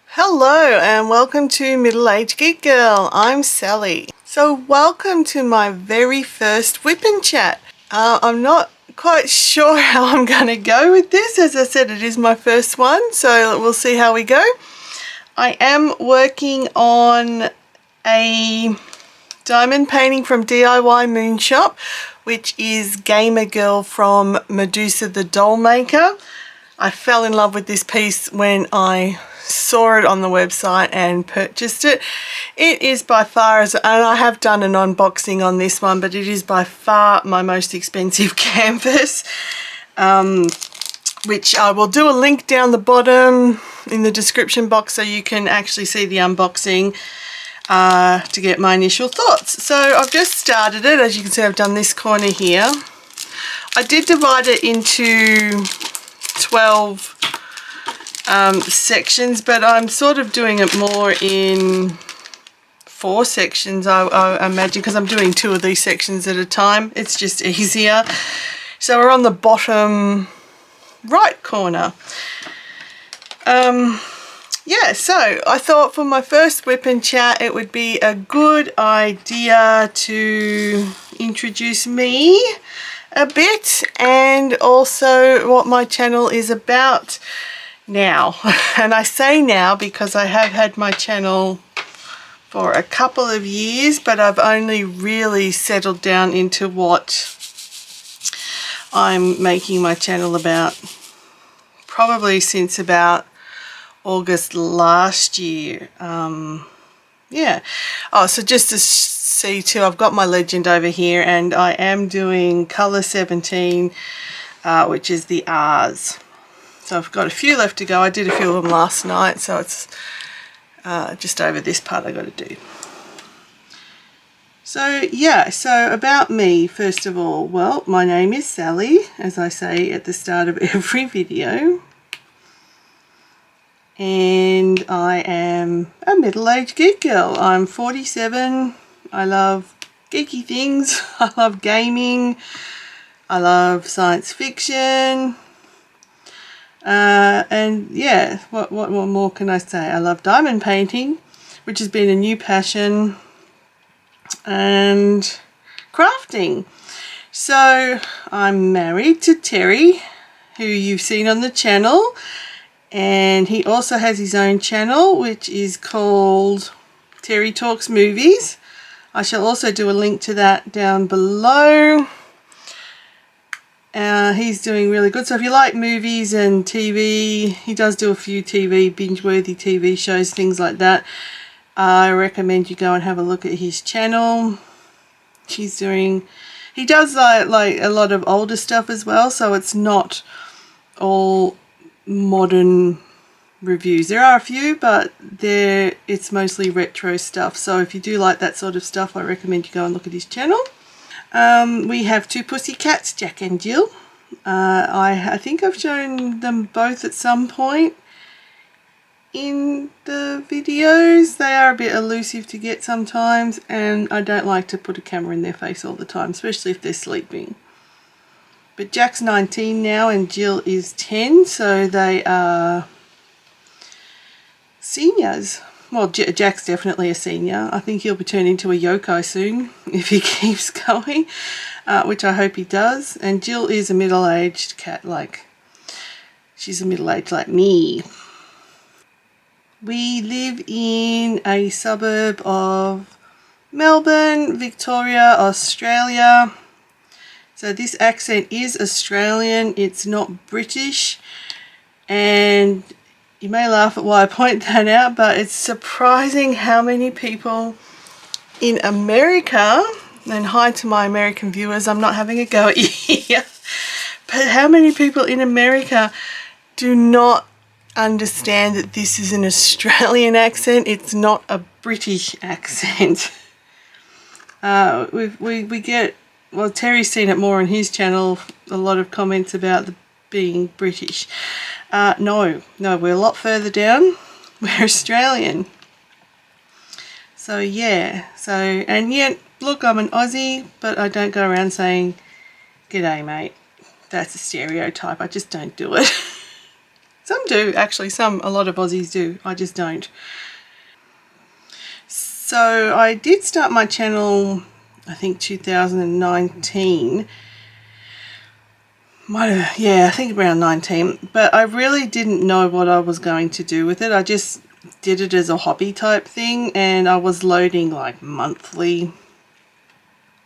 Hello and welcome to Middle-Aged Geek Girl. I'm Sally. So welcome to my very first WIP and chat. I'm not quite sure how I'm going to go with this. As I said, it is my first one, so we'll see how we go. I am working on a diamond painting from DIY Moon Shop, which is Gamer Girl from Medusa the Doll Maker. I fell in love with this piece when I saw it on the website and purchased it. It is by far, and I have done an unboxing on this one, but it is by far my most expensive canvas, which I will do a link down the bottom in the description box so you can actually see the unboxing to get my initial thoughts. So I've just started it. As you can see, I've done this corner here. I did divide it into 12 sections, but I'm sort of doing it more in 4 sections, I imagine, because I'm doing 2 of these sections at a time. It's just easier. So we're on the bottom right corner. Yeah, so I thought for my first WIP and chat it would be a good idea to introduce me a bit and also what my channel is about now. And I say now because I have had my channel for a couple of years, but I've only really settled down into what I'm making my channel about probably since about August last year. Yeah. Oh, so just to see too, I've got my legend over here and I am doing color 17, which is the R's. So I've got a few left to go. I did a few of them last night, so it's just over this part I got to do. So yeah, so about me, first of all, well, my name is Sally, as I say at the start of every video. And I am a middle-aged geek girl. I'm 47. I love geeky things. I love gaming. I love science fiction. And yeah, what more can I say? I love diamond painting, which has been a new passion, and crafting. So I'm married to Terry, who you've seen on the channel, and he also has his own channel which is called Terry Talks Movies. I shall also do a link to that down below. He's doing really good. So if you like movies and TV, he does do a few binge-worthy TV shows, things like that. I recommend you go and have a look at his channel. He does like a lot of older stuff as well, so it's not all modern reviews. There are a few, but it's mostly retro stuff. So if you do like that sort of stuff, I recommend you go and look at his channel. We have 2 pussycats, Jack and Jill. I think I've shown them both at some point in the videos. They are a bit elusive to get sometimes, and I don't like to put a camera in their face all the time, especially if they're sleeping. But Jack's 19 now and Jill is 10, so they are seniors. Well, Jack's definitely a senior. I think he'll be turning into a yokai soon if he keeps going, which I hope he does. And Jill is a middle-aged cat, she's a middle-aged like me. We live in a suburb of Melbourne, Victoria, Australia. So this accent is Australian, it's not British, and you may laugh at why I point that out, but it's surprising how many people in America, and hi to my American viewers, I'm not having a go at you here, but how many people in America do not understand that this is an Australian accent, it's not a British accent. We get, well, Terry's seen it more on his channel, a lot of comments about being British. No, we're a lot further down. We're Australian. So yeah, and yet, look, I'm an Aussie, but I don't go around saying, "G'day, mate." that's a stereotype. I just don't do it. Some do, actually. A lot of Aussies do. I just don't. So I did start my channel, I think 2019. Yeah, I think around 19. But I really didn't know what I was going to do with it. I just did it as a hobby type thing, and I was loading like monthly,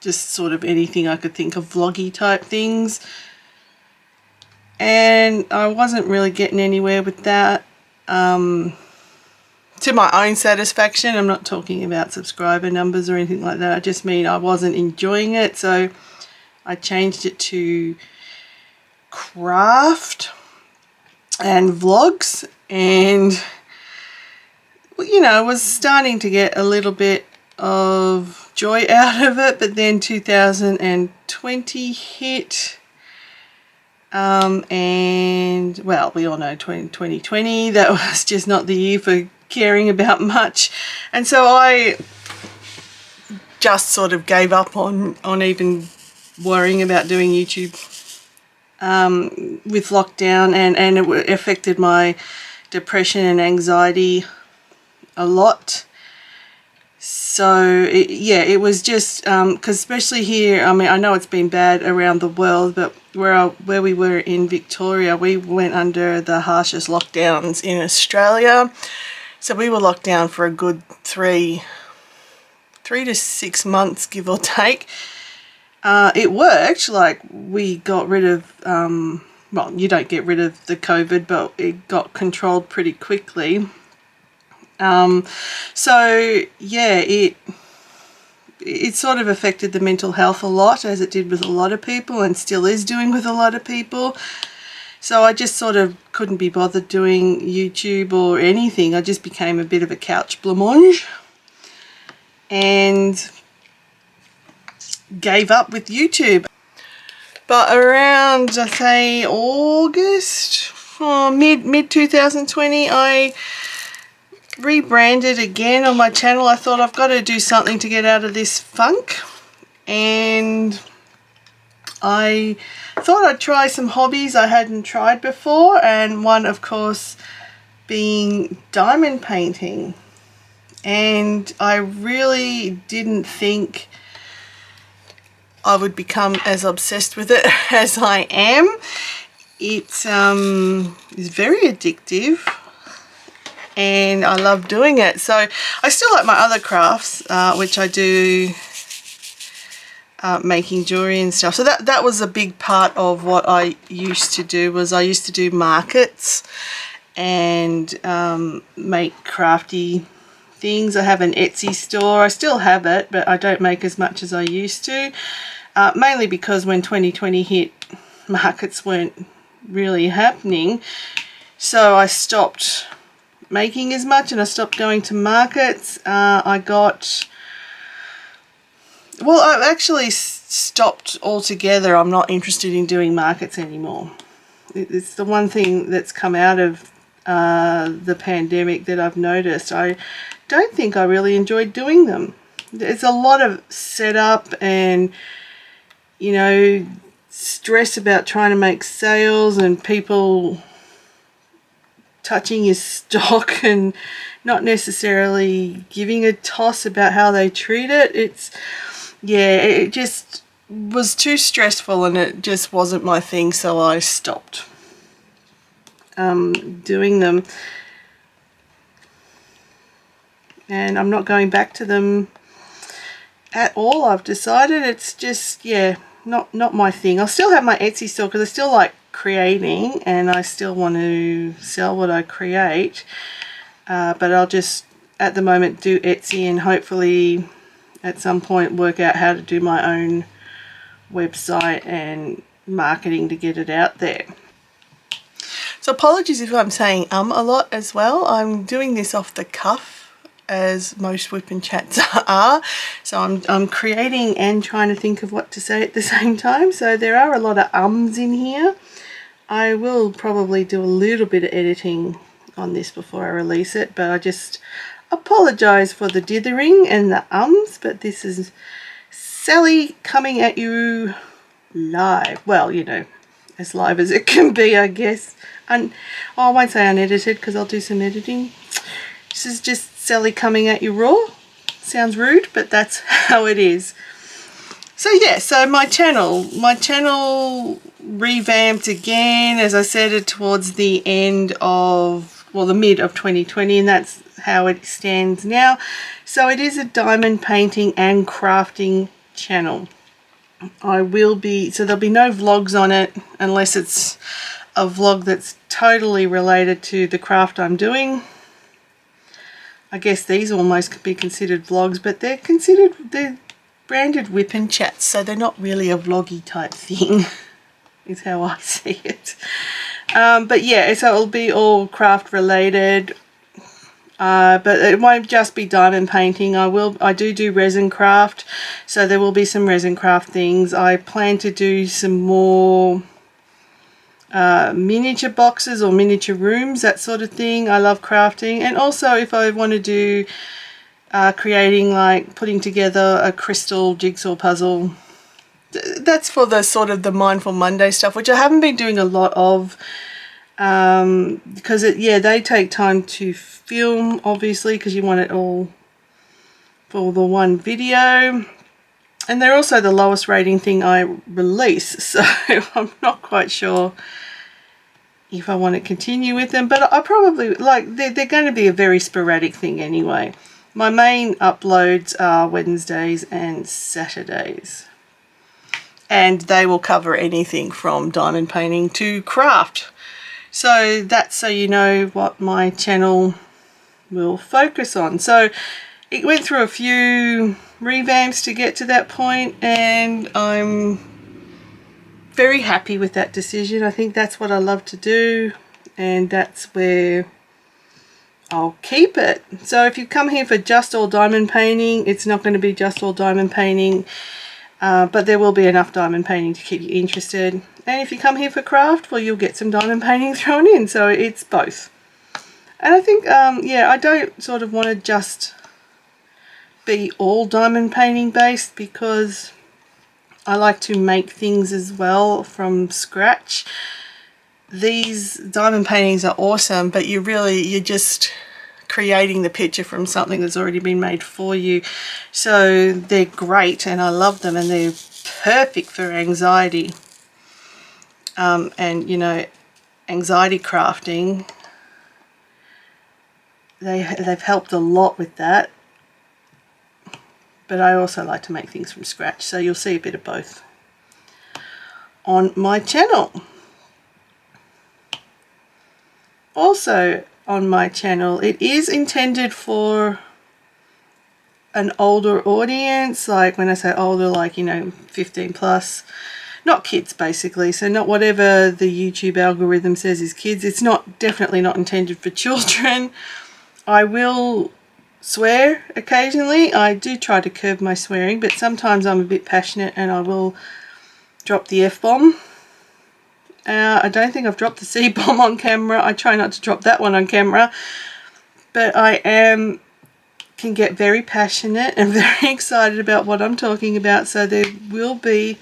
just sort of anything I could think of, vloggy type things. And I wasn't really getting anywhere with that. To my own satisfaction. I'm not talking about subscriber numbers or anything like that. I just mean I wasn't enjoying it. So I changed it to craft and vlogs, and you know, was starting to get a little bit of joy out of it. But then 2020 hit. And well, we all know 2020, that was just not the year for caring about much, and so I just sort of gave up on even worrying about doing YouTube with lockdown, and it affected my depression and anxiety a lot. So it was just because especially here, I mean, I know it's been bad around the world, but where we were in Victoria, we went under the harshest lockdowns in Australia. So we were locked down for a good three to 6 months, give or take. It worked. Like, we got rid of, well, you don't get rid of the COVID, but it got controlled pretty quickly. So yeah, it sort of affected the mental health a lot, as it did with a lot of people, and still is doing with a lot of people. So I just sort of couldn't be bothered doing YouTube or anything. I just became a bit of a couch blancmange and gave up with YouTube. But around, I say, August, mid 2020, I rebranded again on my channel. I thought I've got to do something to get out of this funk, and I thought I'd try some hobbies I hadn't tried before, and one, of course, being diamond painting. And I really didn't think I would become as obsessed with it as I am. It's very addictive, and I love doing it. So I still like my other crafts, which I do, making jewelry and stuff. So that was a big part of what I used to do. Was I used to do markets and make crafty things. I have an Etsy store. I still have it, but I don't make as much as I used to, mainly because when 2020 hit, markets weren't really happening. So I stopped making as much, and I stopped going to markets. I've actually stopped altogether. I'm not interested in doing markets anymore. It's the one thing that's come out of the pandemic that I've noticed. I don't think I really enjoyed doing them. There's a lot of setup and, you know, stress about trying to make sales and people touching your stock and not necessarily giving a toss about how they treat it. It just was too stressful, and it just wasn't my thing, so I stopped doing them. And I'm not going back to them at all. I've decided it's just, not my thing. I'll still have my Etsy store because I still like creating and I still want to sell what I create. But I'll just, at the moment, do Etsy, and hopefully at some point work out how to do my own website and marketing to get it out there. So apologies if I'm saying a lot as well. I'm doing this off the cuff, as most WIP and chats are. So I'm creating and trying to think of what to say at the same time. So there are a lot of ums in here. I will probably do a little bit of editing on this before I release it, but I just apologise for the dithering and the ums. But this is Sally coming at you live. Well, you know, as live as it can be, I guess. And I won't say unedited because I'll do some editing. This is just Sally coming at you raw. Sounds rude, but that's how it is. So yeah, so my channel revamped again, as I said, it towards the end of, well, the mid of 2020, and that's how it stands now. So it is a diamond painting and crafting channel. So there'll be no vlogs on it unless it's a vlog that's totally related to the craft I'm doing. I guess these almost could be considered vlogs, but they're branded WIP and chats, so they're not really a vloggy type thing, is how I see it. But yeah, so it'll be all craft related. But it won't just be diamond painting. I do resin craft, so there will be some resin craft things. I plan to do some more miniature boxes or miniature rooms, that sort of thing. I love crafting, and also if I want to do creating, like putting together a crystal jigsaw puzzle, that's for the sort of the Mindful Monday stuff, which I haven't been doing a lot of. Because they take time to film, obviously, because you want it all for the one video, and they're also the lowest rating thing I release, so I'm not quite sure if I want to continue with them, but I probably, like, they're going to be a very sporadic thing anyway. My main uploads are Wednesdays and Saturdays, and they will cover anything from diamond painting to craft. So that's so you know what my channel will focus on. So it went through a few revamps to get to that point, and I'm very happy with that decision. I think that's what I love to do, and that's where I'll keep it. So if you come here for just all diamond painting, it's not going to be just all diamond painting, but there will be enough diamond painting to keep you interested. And if you come here for craft, well, you'll get some diamond painting thrown in, so it's both. And I think, yeah, I don't sort of want to just be all diamond painting based, because I like to make things as well from scratch. These diamond paintings are awesome, but you're just creating the picture from something that's already been made for you. So they're great, and I love them, and they're perfect for anxiety. And you know, anxiety crafting, they've helped a lot with that. But I also like to make things from scratch, so you'll see a bit of both on my channel. Also on my channel, it is intended for an older audience. Like when I say older, like, you know, 15 plus. Not kids, basically. So not whatever the YouTube algorithm says is kids. It's definitely not intended for children. I will swear occasionally. I do try to curb my swearing, but sometimes I'm a bit passionate and I will drop the F-bomb. I don't think I've dropped the C-bomb on camera. I try not to drop that one on camera. But I can get very passionate and very excited about what I'm talking about. So there will be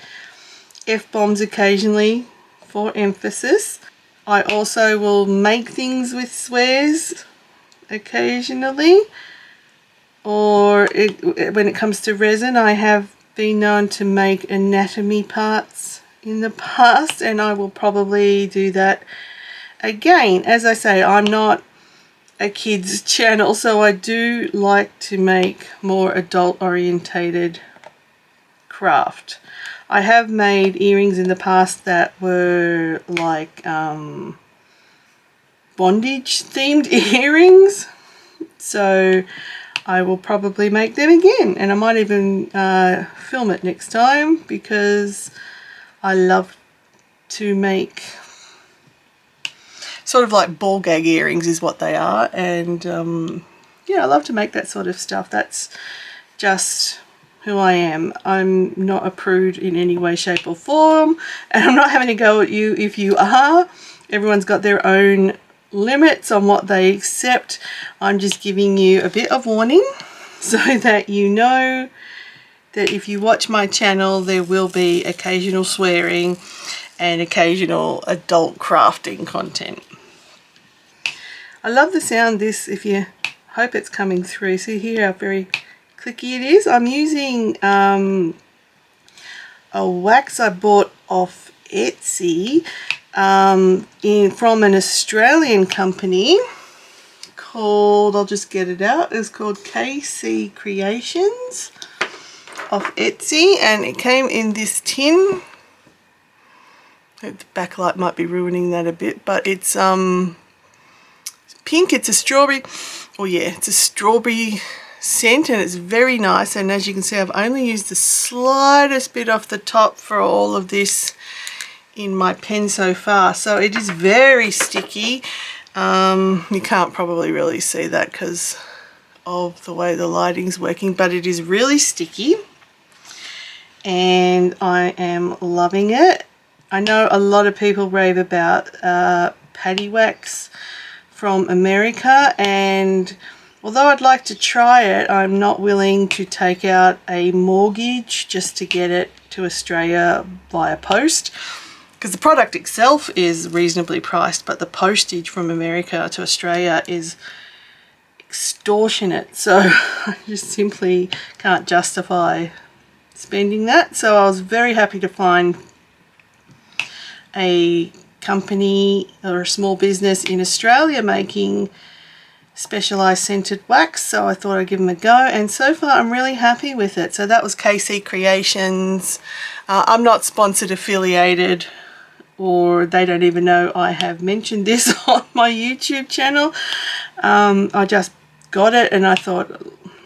F-bombs occasionally for emphasis. I also will make things with swears occasionally. Or when it comes to resin, I have been known to make anatomy parts in the past, and I will probably do that again. As I say, I'm not a kids channel, so I do like to make more adult orientated craft. I have made earrings in the past that were like bondage themed earrings, so I will probably make them again, and I might even film it next time, because I love to make sort of like ball gag earrings is what they are, and yeah, I love to make that sort of stuff. That's just who I am. I'm not a prude in any way, shape or form, and I'm not having to go at you if you are. Everyone's got their own limits on what they accept. I'm just giving you a bit of warning so that you know that if you watch my channel, there will be occasional swearing, and occasional adult crafting content. I love the sound this, if you hope it's coming through. See here how very clicky it is. I'm using a wax I bought off Etsy from an Australian company called, I'll just get it out, it's called KC Creations off Etsy, and it came in this tin. I hope the backlight might be ruining that a bit, but it's pink, it's a strawberry, oh yeah, it's a strawberry scent, and it's very nice. And as you can see, I've only used the slightest bit off the top for all of this in my pen so far, so it is very sticky. You can't probably really see that because of the way the lighting's working, but it is really sticky and I am loving it. I know a lot of people rave about paddy wax from America, and although I'd like to try it, I'm not willing to take out a mortgage just to get it to Australia via post, because the product itself is reasonably priced, but the postage from America to Australia is extortionate, so I just simply can't justify spending that. So I was very happy to find a company or a small business in Australia making specialized scented wax, so I thought I'd give them a go, and so far I'm really happy with it. So that was KC Creations. I'm not sponsored, affiliated, or they don't even know I have mentioned this on my YouTube channel. I just got it and I thought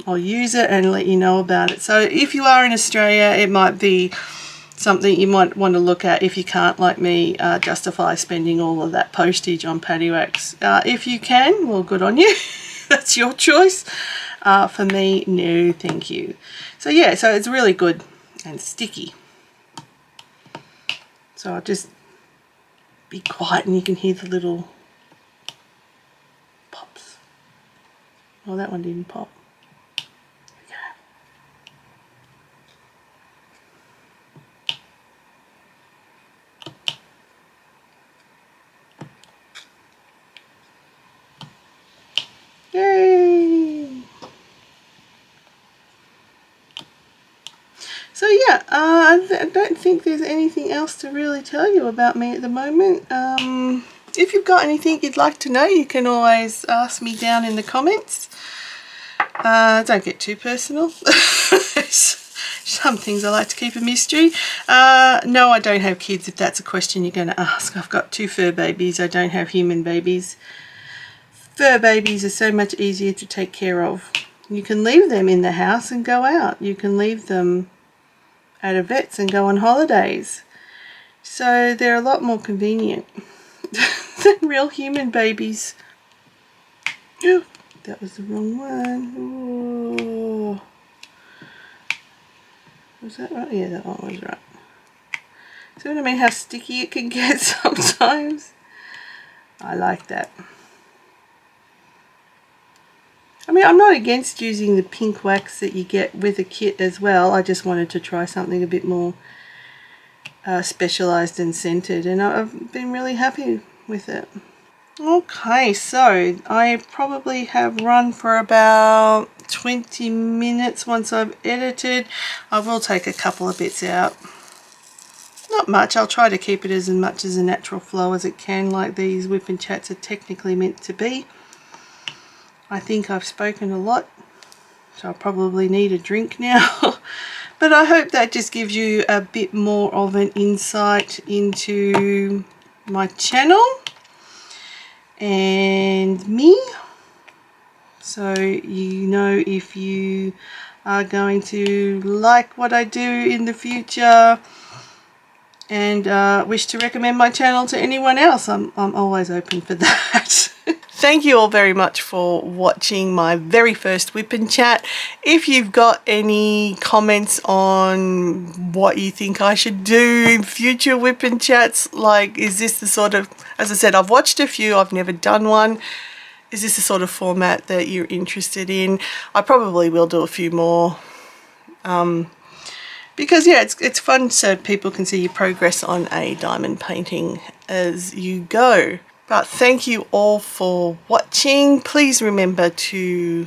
I'll use it and let you know about it. So if you are in Australia, it might be something you might want to look at if you can't, like me, justify spending all of that postage on paddy wax. If you can, well, good on you. That's your choice. For me, no thank you. So yeah, so it's really good and sticky. So I'll just be quiet and you can hear the little pops. Oh, that one didn't pop. Yay! So yeah, I don't think there's anything else to really tell you about me at the moment. If you've got anything you'd like to know, you can always ask me down in the comments. Don't get too personal. Some things I like to keep a mystery. No, I don't have kids, if that's a question you're going to ask. I've got 2 fur babies. I don't have human babies. Fur babies are so much easier to take care of. You can leave them in the house and go out. You can leave them at a vet's and go on holidays. So they're a lot more convenient than real human babies. Oh, that was the wrong one. Oh. Was that right? Yeah, that one was right. See what I mean? How sticky it can get sometimes. I like that. I mean, I'm not against using the pink wax that you get with a kit as well. I just wanted to try something a bit more specialised and scented, and I've been really happy with it. Okay, so I probably have run for about 20 minutes once I've edited. I will take a couple of bits out. Not much. I'll try to keep it as much as a natural flow as it can, like these whip and chats are technically meant to be. I think I've spoken a lot, so I probably need a drink now. But I hope that just gives you a bit more of an insight into my channel and me, so you know if you are going to like what I do in the future and wish to recommend my channel to anyone else. I'm always open for that. Thank you all very much for watching my very first whip and chat. If you've got any comments on what you think I should do in future whip and chats, like is this the sort of, as I said, I've watched a few, I've never done one. Is this the sort of format that you're interested in? I probably will do a few more because yeah, it's fun so people can see your progress on a diamond painting as you go. But thank you all for watching. Please remember to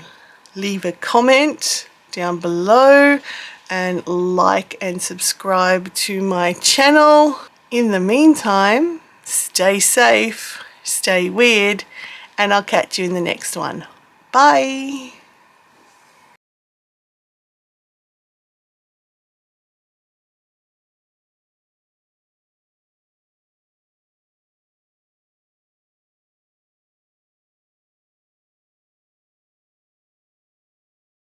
leave a comment down below and like and subscribe to my channel. In the meantime, stay safe, stay weird, and I'll catch you in the next one. Bye!